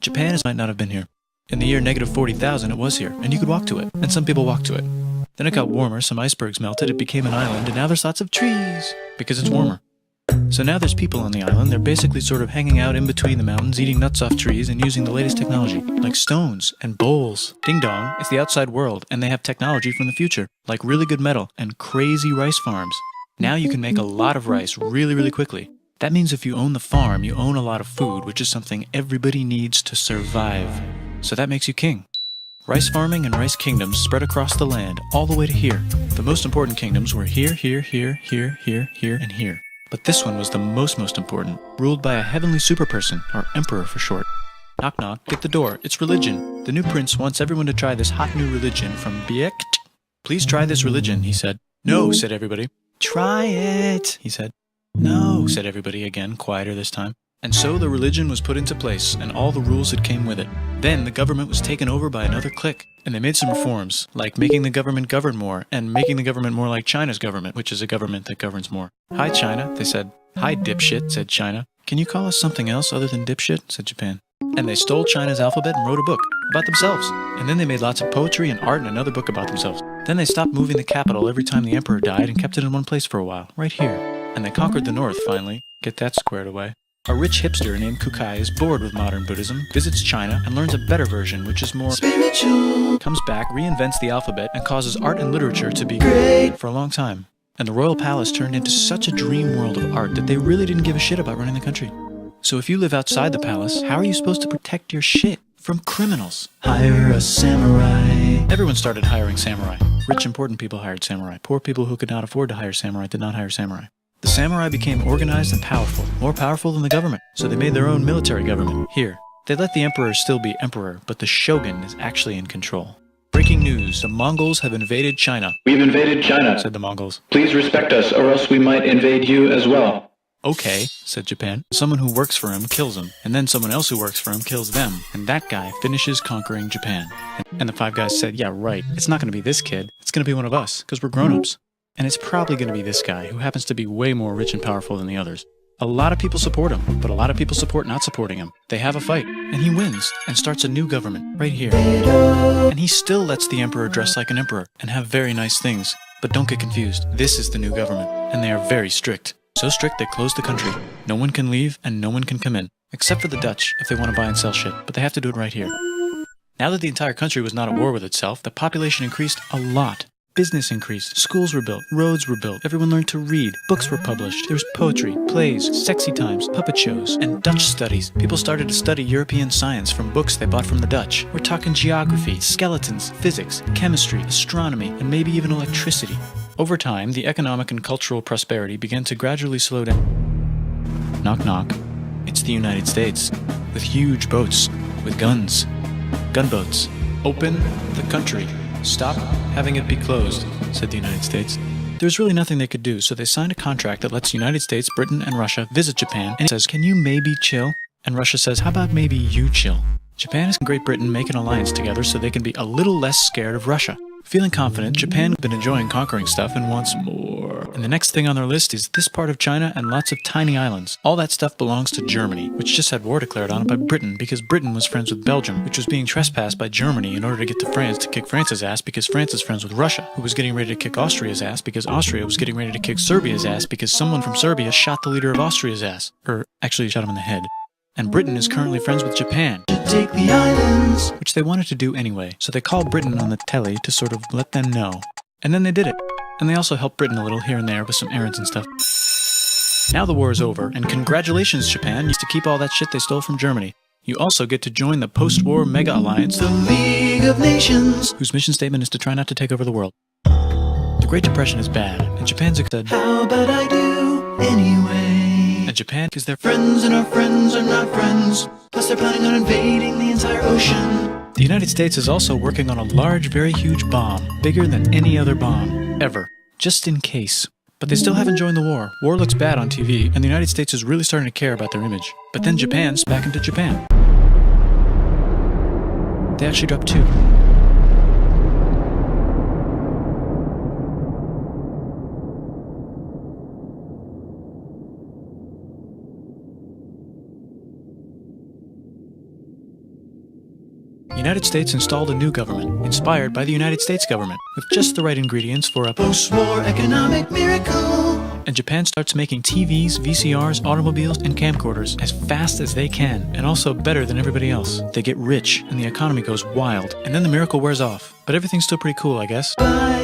Japan might not have been here. In the year -40,000 it was here, and you could walk to it, and some people walked to it. Then it got warmer, some icebergs melted, it became an island, and now there's lots of trees, because it's warmer. So now there's people on the island, they're basically sort of hanging out in between the mountains, eating nuts off trees, and using the latest technology, like stones and bowls. Ding dong, it's the outside world, and they have technology from the future, like really good metal and crazy rice farms. Now you can make a lot of rice really, really quickly. That means if you own the farm, you own a lot of food, which is something everybody needs to survive. So that makes you king. Rice farming and rice kingdoms spread across the land, all the way to here. The most important kingdoms were here, here, here, here, here, here, and here. But this one was the most important, ruled by a heavenly superperson, or emperor for short. Knock knock, get the door, it's religion. The new prince wants everyone to try this hot new religion from Biekt. Please try this religion, he said. No, said everybody. Try it, he said. No, said everybody again, quieter this time. And so the religion was put into place, and all the rules that came with it. Then the government was taken over by another clique, and they made some reforms, like making the government govern more, and making the government more like China's government, which is a government that governs more. Hi, China, they said. Hi, dipshit, said China. Can you call us something else other than dipshit, said Japan. And they stole China's alphabet and wrote a book about themselves. And then they made lots of poetry and art and another book about themselves. Then they stopped moving the capital every time the emperor died and kept it in one place for a while, right here. And they conquered the north, finally. Get that squared away. A rich hipster named Kukai is bored with modern Buddhism, visits China, and learns a better version, which is more spiritual. Comes back, reinvents the alphabet, and causes art and literature to be great for a long time. And the royal palace turned into such a dream world of art that they really didn't give a shit about running the country. So if you live outside the palace, how are you supposed to protect your shit from criminals? Hire a samurai. Everyone started hiring samurai. Rich, important people hired samurai. Poor people who could not afford to hire samurai did not hire samurai. The samurai became organized and powerful, more powerful than the government, so they made their own military government. Here, they let the emperor still be emperor, but the shogun is actually in control. Breaking news, the Mongols have invaded China. We've invaded China, said the Mongols. Please respect us, or else we might invade you as well. Okay, said Japan. Someone who works for him kills him, and then someone else who works for him kills them, and that guy finishes conquering Japan. And the five guys said, yeah, right, it's not going to be this kid, it's going to be one of us, because we're grown-ups. And it's probably going to be this guy, who happens to be way more rich and powerful than the others. A lot of people support him, but a lot of people support not supporting him. They have a fight, and he wins, and starts a new government, right here. And he still lets the emperor dress like an emperor, and have very nice things. But don't get confused, this is the new government, and they are very strict. So strict they closed the country. No one can leave, and no one can come in. Except for the Dutch, if they want to buy and sell shit, but they have to do it right here. Now that the entire country was not at war with itself, the population increased a lot. Business increased, schools were built, roads were built, everyone learned to read, books were published, there was poetry, plays, sexy times, puppet shows, and Dutch studies. People started to study European science from books they bought from the Dutch. We're talking geography, skeletons, physics, chemistry, astronomy, and maybe even electricity. Over time, the economic and cultural prosperity began to gradually slow down. Knock knock. It's the United States, with huge boats, with guns. Gunboats. Open the country. Stop having it be closed, said the United States. There's really nothing they could do, so they signed a contract that lets the United States, Britain, and Russia visit Japan, and it says, can you maybe chill? And Russia says, how about maybe you chill? Japan and Great Britain make an alliance together so they can be a little less scared of Russia. Feeling confident, Japan has been enjoying conquering stuff and wants more. And the next thing on their list is this part of China and lots of tiny islands. All that stuff belongs to Germany, which just had war declared on it by Britain because Britain was friends with Belgium, which was being trespassed by Germany in order to get to France to kick France's ass because France is friends with Russia, who was getting ready to kick Austria's ass because Austria was getting ready to kick Serbia's ass because someone from Serbia shot the leader of Austria's ass. Or actually shot him in the head. And Britain is currently friends with Japan to take the islands, which they wanted to do anyway, so they called Britain on the telly to sort of let them know. And then they did it. And they also helped Britain a little here and there with some errands and stuff. Now the war is over, and congratulations, Japan, used to keep all that shit they stole from Germany. You also get to join the post-war mega alliance, the League of Nations, whose mission statement is to try not to take over the world. The Great Depression is bad, and Japan's said, how about I do anyway? And Japan is their friends, and our friends are not friends. Plus they're planning on invading the entire ocean. The United States is also working on a large, very huge bomb, bigger than any other bomb, ever, just in case. But they still haven't joined the war. War looks bad on TV, and the United States is really starting to care about their image. But then Japan's back into Japan. They actually dropped 2. United States installed a new government, inspired by the United States government, with just the right ingredients for a post-war economic miracle. And Japan starts making TVs, VCRs, automobiles, and camcorders as fast as they can, and also better than everybody else. They get rich, and the economy goes wild, and then the miracle wears off. But everything's still pretty cool, I guess. Bye.